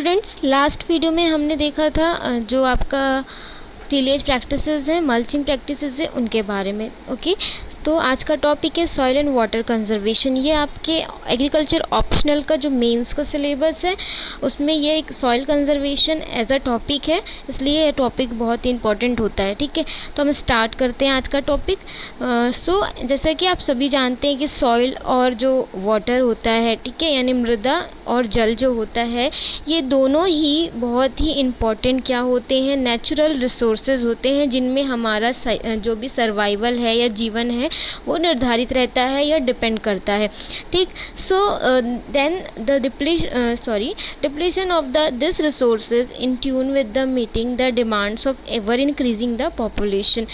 Students, last video में हमने देखा था जो आपका टिलेज प्रैक्टिसेस हैं, मल्चिंग प्रैक्टिसेस हैं, उनके बारे में। ओके, तो आज का टॉपिक है सॉइल एंड वाटर कंजर्वेशन। ये आपके एग्रीकल्चर ऑप्शनल का जो मेंस का सिलेबस है उसमें ये एक soil conservation as a topic है, इसलिए ये टॉपिक बहुत ही इंपॉर्टेंट होता है। ठीक है, तो हम स्टार्ट करते हैं आज का टॉपिक। जैसा कि आप सभी जानते हैं कि सॉइल और जो वाटर होता है, ठीक है, यानी मृदा और जल जो होता है, ये दोनों ही बहुत ही इम्पॉर्टेंट क्या होते हैं, नेचुरल रिसोर्सेज होते हैं जिनमें हमारा जो भी सर्वाइवल है या जीवन है वो निर्धारित रहता है या डिपेंड करता है। ठीक, so then the depletion of this resources in tune with the meeting the demands of ever increasing the population.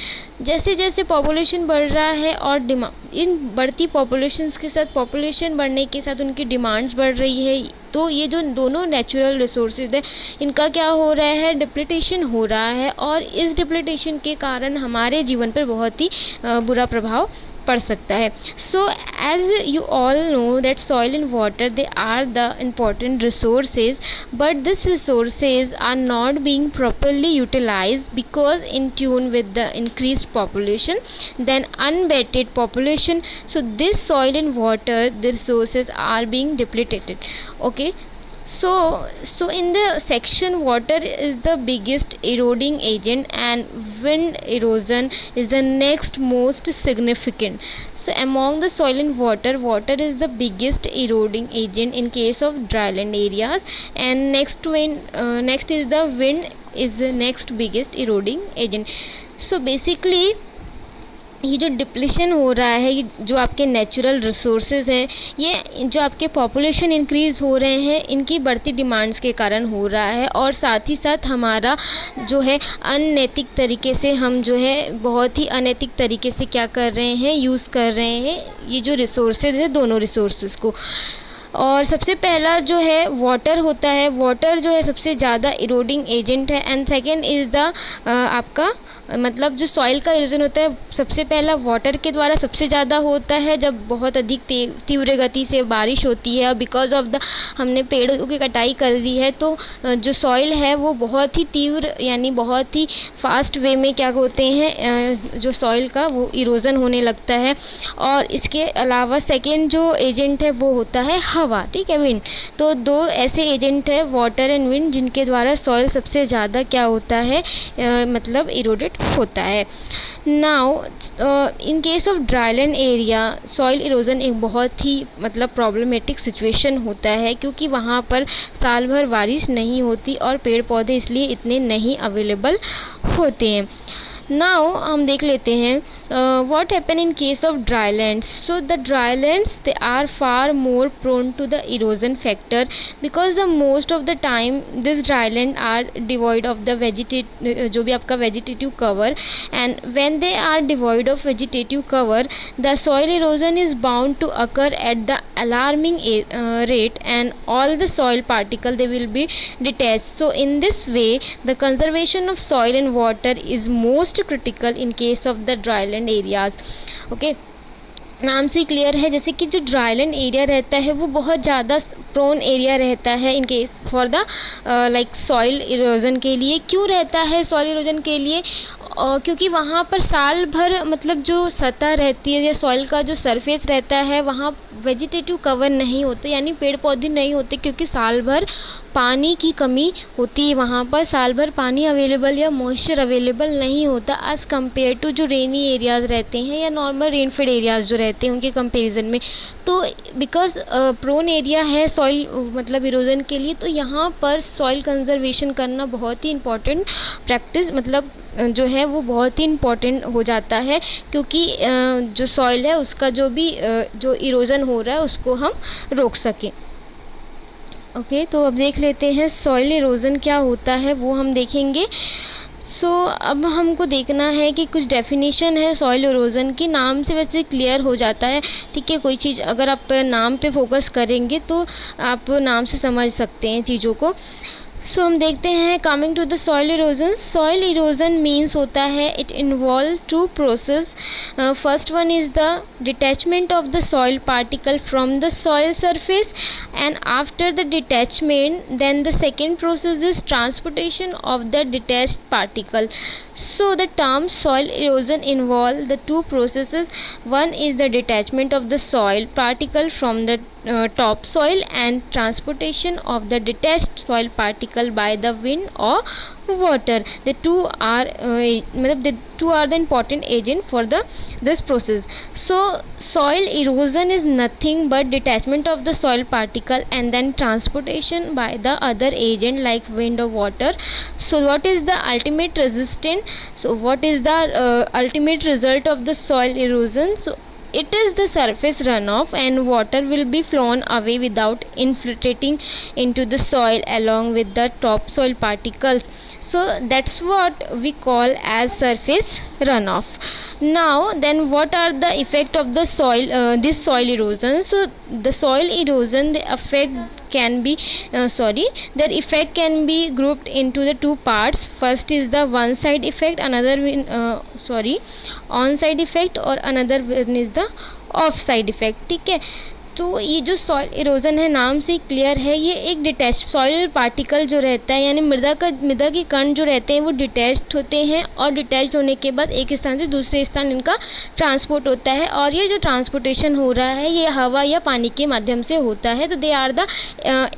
जैसे जैसे पॉपुलेशन बढ़ रहा है और इन बढ़ती पॉपुलेशंस के साथ, पॉपुलेशन बढ़ने के साथ उनकी डिमांड्स बढ़ रही है, तो ये जो दोनों नेचुरल रिसोर्सेज है इनका क्या हो रहा है, डिप्लीटेशन हो रहा है, और इस डिप्लीटेशन के कारण हमारे जीवन पर बहुत ही बुरा प्रभाव पड़ सकता है। So as you all know that soil and water they are the important resources, but this resources are not being properly utilized because in tune with the increased population then unwetted population, so this soil and water the resources are being depleted. Okay, so in the section water is the biggest eroding agent and wind erosion is the next most significant. So among the soil and water is the biggest eroding agent in case of dryland areas, and next is the wind is the next biggest eroding agent. So basically ये जो depletion हो रहा है, ये जो आपके natural resources हैं, ये जो आपके पॉपुलेशन इंक्रीज़ हो रहे हैं इनकी बढ़ती डिमांड्स के कारण हो रहा है, और साथ ही साथ हमारा जो है अनैतिक तरीके से हम जो है बहुत ही अनैतिक तरीके से क्या कर रहे हैं, यूज़ कर रहे हैं ये जो रिसोर्सेज है, दोनों रिसोर्सेज को। और सबसे पहला जो है वाटर होता है, वाटर जो है सबसे ज़्यादा इरोडिंग एजेंट है, एंड सेकेंड इज़ द आपका मतलब जो सॉइल का इरोजन होता है सबसे पहला वाटर के द्वारा सबसे ज़्यादा होता है जब बहुत अधिक तीव्र गति से बारिश होती है, और बिकॉज ऑफ द हमने पेड़ों की कटाई कर दी है तो जो सॉइल है वो बहुत ही तीव्र यानी बहुत ही फास्ट वे में क्या होते हैं, जो सॉइल का वो इरोजन होने लगता है। और इसके अलावा सेकेंड जो एजेंट है वो होता है हवा, ठीक है, विंड। तो दो ऐसे एजेंट है वाटर एंड विंड जिनके द्वारा सॉइल सबसे ज़्यादा क्या होता है, मतलब इरोडेड होता है। Now in case of dryland area soil erosion एक बहुत ही मतलब प्रॉब्लमेटिक सिचुएशन होता है, क्योंकि वहाँ पर साल भर बारिश नहीं होती और पेड़ पौधे इसलिए इतने नहीं अवेलेबल होते हैं। नाउ हम देख लेते हैं what happen in case of drylands. So the drylands they are far more prone to the erosion factor because the most of the time this dryland are devoid of the जो भी आपका vegetative cover, and when they are devoid of vegetative cover the soil erosion is bound to occur at the alarming rate and all the soil particle they will be detached. So in this way the conservation of soil and water is most critical in case of the dryland areas. Okay, नाम से clear है जैसे कि जो dryland area रहता है वो बहुत ज़्यादा प्रोन एरिया रहता है in case for the like soil erosion के लिए। क्यों रहता है सॉइल इरोजन के लिए? क्योंकि वहाँ पर साल भर मतलब जो सतह रहती है या सॉइल का जो सरफेस रहता है वहाँ वेजिटेटिव कवर नहीं होते, यानी पेड़ पौधे नहीं होते, क्योंकि साल भर पानी की कमी होती है, वहाँ पर साल भर पानी अवेलेबल या मॉइस्चर अवेलेबल नहीं होता एज़ कम्पेयर टू जो रेनी एरियाज़ रहते हैं या नॉर्मल रेनफेड एरियाज़ जो रहते हैं उनके कंपैरिजन में। तो बिकॉज प्रोन एरिया है सॉइल मतलब इरोजन के लिए, तो यहाँ पर सॉइल कंजर्वेशन करना बहुत ही इम्पॉर्टेंट प्रैक्टिस मतलब जो है वो बहुत ही इम्पॉर्टेंट हो जाता है, क्योंकि जो सॉइल है उसका जो भी जो इरोजन हो रहा है उसको हम रोक सकें। ओके, तो अब देख लेते हैं सॉइल इरोजन क्या होता है वो हम देखेंगे। अब हमको देखना है कि कुछ डेफिनेशन है सॉइल इरोजन की, नाम से वैसे क्लियर हो जाता है, ठीक है। कोई चीज़ अगर आप नाम पे फोकस करेंगे तो आप नाम से समझ सकते हैं चीज़ों को। सो हम देखते हैं coming to the soil erosion. Soil erosion means होता है it involve two process. First one is the detachment of the soil particle from the soil surface, and after the detachment then the second process is transportation of the detached particle. So the term soil erosion involve the two processes. One is the detachment of the soil particle from the topsoil and transportation of the detached soil particle by the wind or water. The two are the important agent for this process. So soil erosion is nothing but detachment of the soil particle and then transportation by the other agent like wind or water. So what is the ultimate resistance? So what is the ultimate result of the soil erosion? So it is the surface runoff and water will be flown away without infiltrating into the soil along with the topsoil particles. So that's what we call as surface runoff. Now then, what are the effect of the soil this soil erosion? So the soil erosion, the effect can be their effect can be grouped into the two parts. First is the one side effect, another on side effect, और another one is the of side effect. ठीक है, तो ये जो soil erosion है नाम से clear है, ये एक डिटैच सॉइल पार्टिकल जो रहता है यानी मृदा के कण जो रहते हैं वो डिटैच्ड होते हैं, और डिटैच्ड होने के बाद एक स्थान से दूसरे स्थान इनका ट्रांसपोर्ट होता है, और ये जो ट्रांसपोर्टेशन हो रहा है ये हवा या पानी के माध्यम से होता है. तो they are the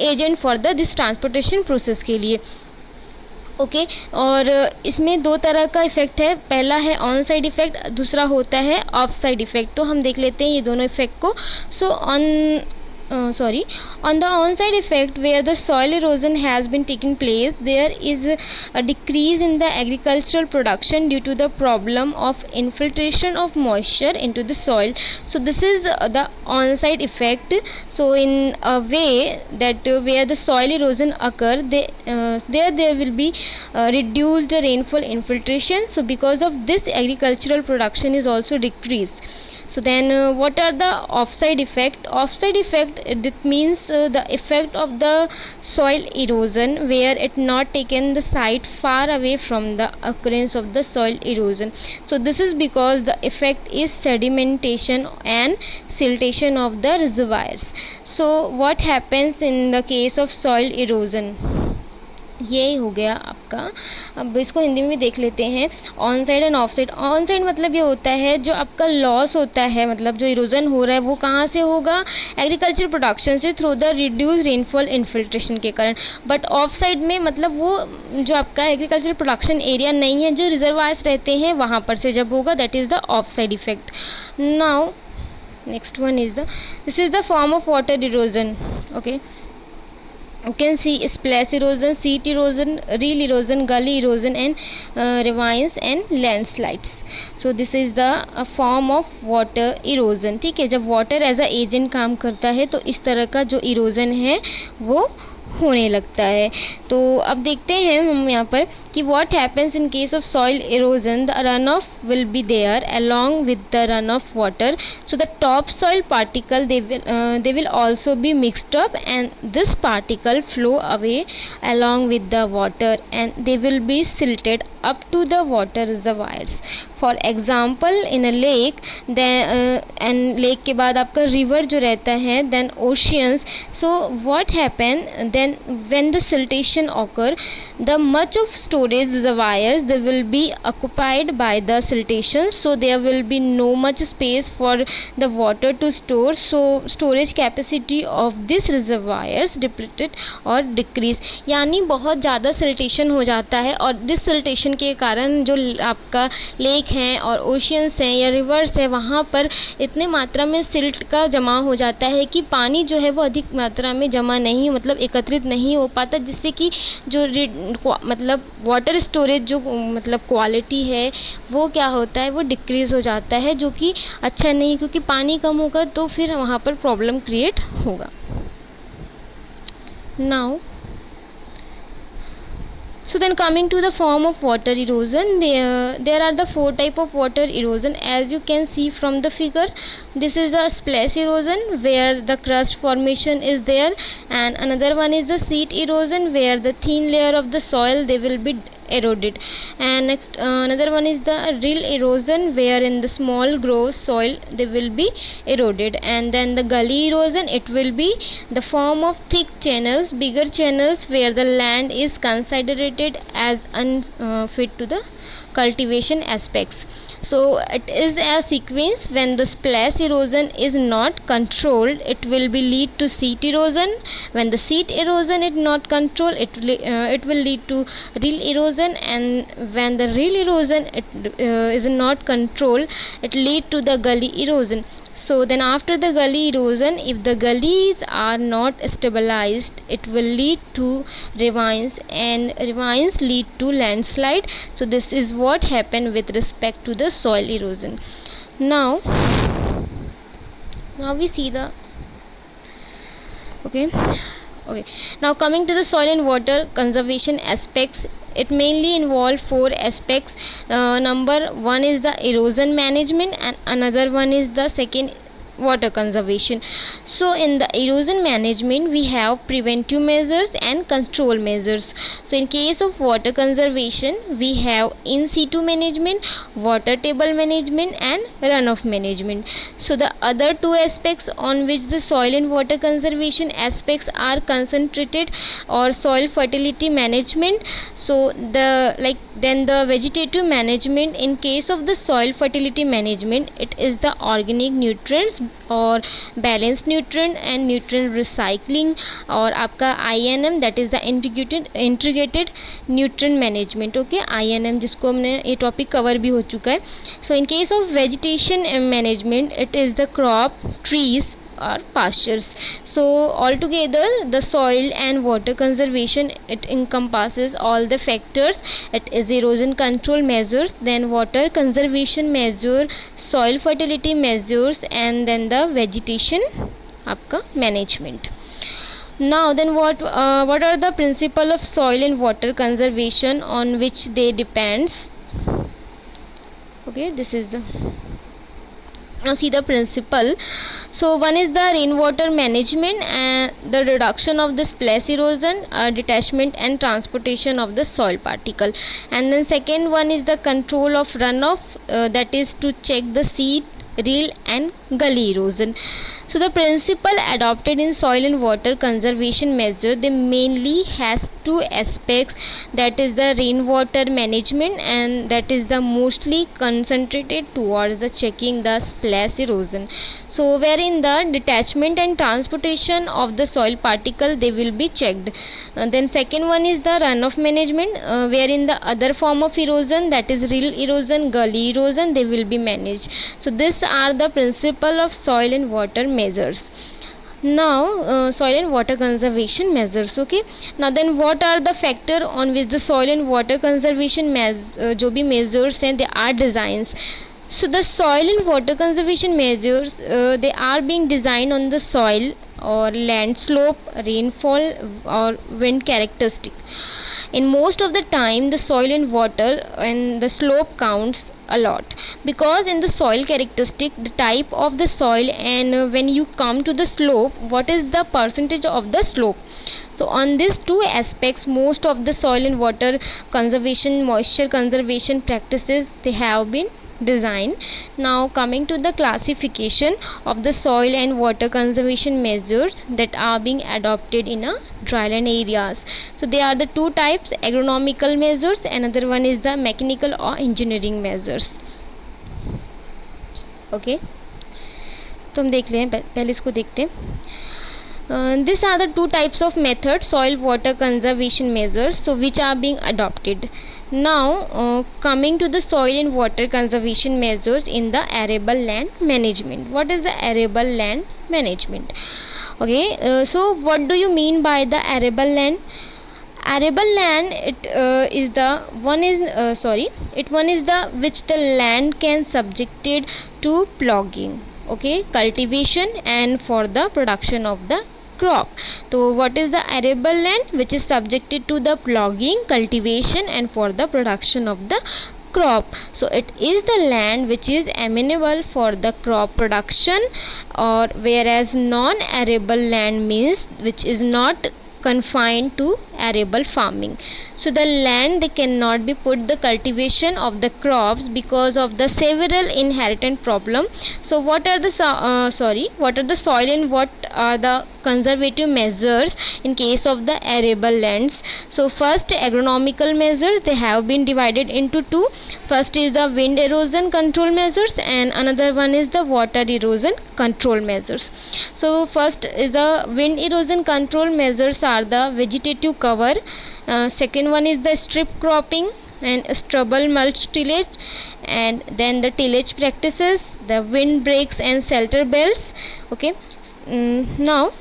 agent for this transportation process के लिए. ओके और इसमें दो तरह का इफ़ेक्ट है. पहला है ऑन साइड इफ़ेक्ट, दूसरा होता है ऑफ साइड इफ़ेक्ट. तो हम देख लेते हैं ये दोनों इफ़ेक्ट को. सो on the on-side effect, where the soil erosion has been taking place, there is a decrease in the agricultural production due to the problem of infiltration of moisture into the soil. So this is the on-side effect. So in a way that where the soil erosion occur, there will be reduced rainfall infiltration. So because of this, agricultural production is also decreased. So then what are the offside effect? Offside effect, it means the effect of the soil erosion where it not taken the site far away from the occurrence of the soil erosion. So this is because the effect is sedimentation and siltation of the reservoirs. So what happens in the case of soil erosion? ये हो गया आपका. अब इसको हिंदी में भी देख लेते हैं. On side end of side. On side मतलब ये होता है जो आपका लॉस होता है, मतलब जो इरोजन हो रहा है वो कहाँ से होगा? एग्रीकल्चर प्रोडक्शन से, through the reduce rainfall infiltration के कारण. बट ऑफ साइड में मतलब वो जो आपका एग्रीकल्चर प्रोडक्शन एरिया नहीं है, जो रिजर्वायर्स रहते हैं वहाँ पर से जब होगा, that is the of side effect. Now next one is this is the form of water erosion. Okay, you can see splash erosion, sheet erosion, reel erosion, gully erosion, and ravines and landslides. So this is the form of water erosion. ठीक है, जब water as a agent काम करता है तो इस तरह का जो इरोजन है वो होने लगता है. तो अब देखते हैं हम यहाँ पर कि what happens in case of soil erosion. The run off will be there along with the run off water. So the top soil particle they will also be mixed up, and this particle flow away along with the water, and they will be silted up to the water reservoirs. For example, in a lake, and lake के बाद आपका river जो रहता है, then oceans. So what happen then when the siltation occur, the much of storage reservoirs they will be occupied by the siltation, so there will be no much space for the water to store. So storage capacity of this reservoirs depleted और decrease. यानी बहुत ज़्यादा siltation हो जाता है, और this siltation के कारण जो आपका लेक हैं और ओशियंस हैं या रिवर्स है वहाँ पर इतने मात्रा में सिल्ट का जमा हो जाता है कि पानी जो है वो अधिक मात्रा में जमा नहीं, मतलब एकत्रित नहीं हो पाता, जिससे कि जो मतलब वाटर स्टोरेज जो मतलब क्वालिटी है वो क्या होता है, वो डिक्रीज़ हो जाता है, जो कि अच्छा नहीं, क्योंकि पानी कम होगा तो फिर वहाँ पर प्रॉब्लम क्रिएट होगा. Now So then coming to the form of water erosion, there are the four type of water erosion. As you can see from the figure, this is a splash erosion where the crust formation is there, and another one is the sheet erosion where the thin layer of the soil they will be eroded, and next another one is the rill erosion where in the small gross soil they will be eroded, and then the gully erosion, it will be the form of thick channels, bigger channels where the land is considered as unfit to the cultivation aspects. So it is a sequence. When the splash erosion is not controlled, it will be lead to sheet erosion. When the sheet erosion is not controlled, it will lead to rill erosion, and when the rill erosion is not controlled, it lead to the gully erosion. So then after the gully erosion, if the gullies are not stabilized, it will lead to ravines, and ravines lead to landslide. So this is what happened with respect to the soil erosion. Now we see the okay. Now coming to the soil and water conservation aspects, it mainly involve four aspects. Number one is the erosion management, and another one is the second water conservation. So in the erosion management, we have preventive measures and control measures. So in case of water conservation, we have in situ management, water table management, and runoff management. So the other two aspects on which the soil and water conservation aspects are concentrated or soil fertility management. So then the vegetative management. In case of the soil fertility management, it is the organic nutrients और balance nutrient and nutrient recycling, और आपका INM that is the integrated nutrient management. Okay, INM जिसको हमने ये topic cover भी हो चुका है. So in case of vegetation management, it is the crop, trees or pastures. So altogether the soil and water conservation, it encompasses all the factors. It is erosion control measures, then water conservation measure, soil fertility measures, and then the vegetation आपका management. Now then what are the principle of soil and water conservation on which they depends. Okay, this is the now see the principle. So one is the rainwater management and the reduction of the splash erosion, detachment and transportation of the soil particle, and then second one is the control of runoff, that is to check the seed, rill and gully erosion. So the principle adopted in soil and water conservation measure, they mainly has two aspects, that is the rainwater management, and that is the mostly concentrated towards the checking the splash erosion. So wherein the detachment and transportation of the soil particle they will be checked. Then second one is the runoff management, wherein the other form of erosion, that is rill erosion, gully erosion, they will be managed. So these are the principle of soil and water measures. Now soil and water conservation measures. Okay, now then what are the factor on which the soil and water conservation जो भी measures हैं, they are designs. So the soil and water conservation measures, they are being designed on the soil or land slope, rainfall or wind characteristic. In most of the time the soil and water and the slope counts a lot, because in the soil characteristic, the type of the soil, and when you come to the slope, what is the percentage of the slope. So on these two aspects, most of the soil and water conservation, moisture conservation practices, they have been designed. Now coming to the classification of the soil and water conservation measures that are being adopted in a dryland areas. So they are the two types, agronomical measures, another one is the mechanical or engineering measures. Okay, तो हम देख लें, पहले इसको देखते हैं. These are the two types of methods, soil water conservation measures, so which are being adopted. Now coming to the soil and water conservation measures in the arable land management. What is the arable land management? Okay, so what do you mean by the arable land? Arable land, it is the one is the which the land can subjected to ploughing, okay, cultivation and for the production of the crop. So what is the arable land? Which is subjected to the ploughing, cultivation and for the production of the crop. So it is the land which is amenable for the crop production, or whereas non-arable land means which is not confined to arable farming. So the land, they cannot be put the cultivation of the crops because of the several inherent problem. So what are the soil and what are the conservative measures in case of the arable lands? So first, agronomical measures, they have been divided into two. First is the wind erosion control measures and another one is the water erosion control measures. So first is the wind erosion control measures are the vegetative cover. Second one is the strip cropping and stubble mulch tillage, and then the tillage practices, the wind breaks and shelter belts. Okay, now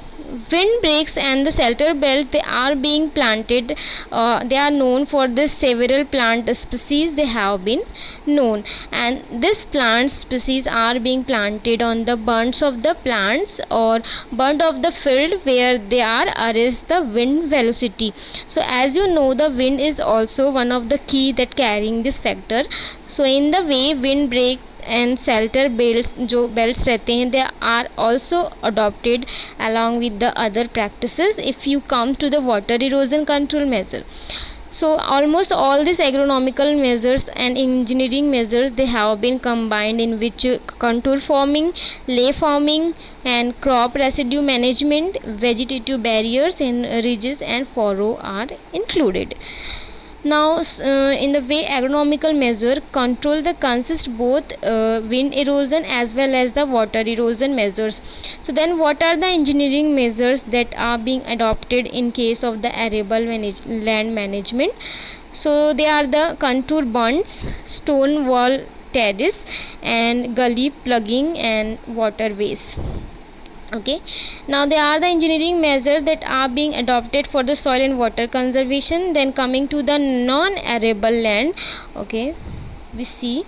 wind breaks and the shelter belts, they are being planted, they are known for this several plant species they have been known, and this plant species are being planted on the bunds of the plants or bund of the field where they are arrest the wind velocity. So as you know, the wind is also one of the key that carrying this factor. So in the way wind break and shelter belts, जो belts रहते हैं, they are also adopted along with the other practices if you come to the water erosion control measure. So almost all these agronomical measures and engineering measures, they have been combined in which contour farming, lay farming and crop residue management, vegetative barriers and ridges and furrow are included. Now in the way agronomical measure control, the consist both wind erosion as well as the water erosion measures. So then what are the engineering measures that are being adopted in case of the arable land management? So they are the contour bunds, stone wall terrace and gully plugging and waterways. Okay, now there are the engineering measures that are being adopted for the soil and water conservation. Then coming to the non-arable land, okay, we see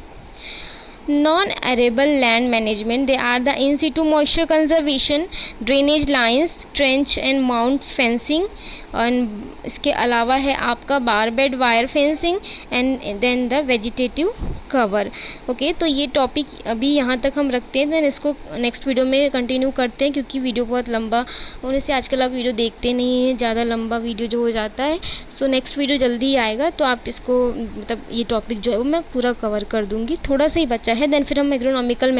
non-arable land management, they are the in situ moisture conservation, drainage lines, trench and mount fencing, और इसके अलावा है आपका barbed wire fencing and then the vegetative cover. Okay, तो ये topic अभी यहाँ तक हम रखते हैं, देन इसको नेक्स्ट वीडियो में कंटिन्यू करते हैं क्योंकि वीडियो बहुत लंबा होने से आजकल आप वीडियो देखते नहीं हैं, ज़्यादा लंबा वीडियो जो हो जाता है. सो नेक्स्ट वीडियो जल्दी ही आएगा, तो आप इसको मतलब ये टॉपिक जो है वो मैं पूरा कवर कर दूँगी. थोड़ा सा ही बचा है, देन फिर हम एग्रोनॉमिकल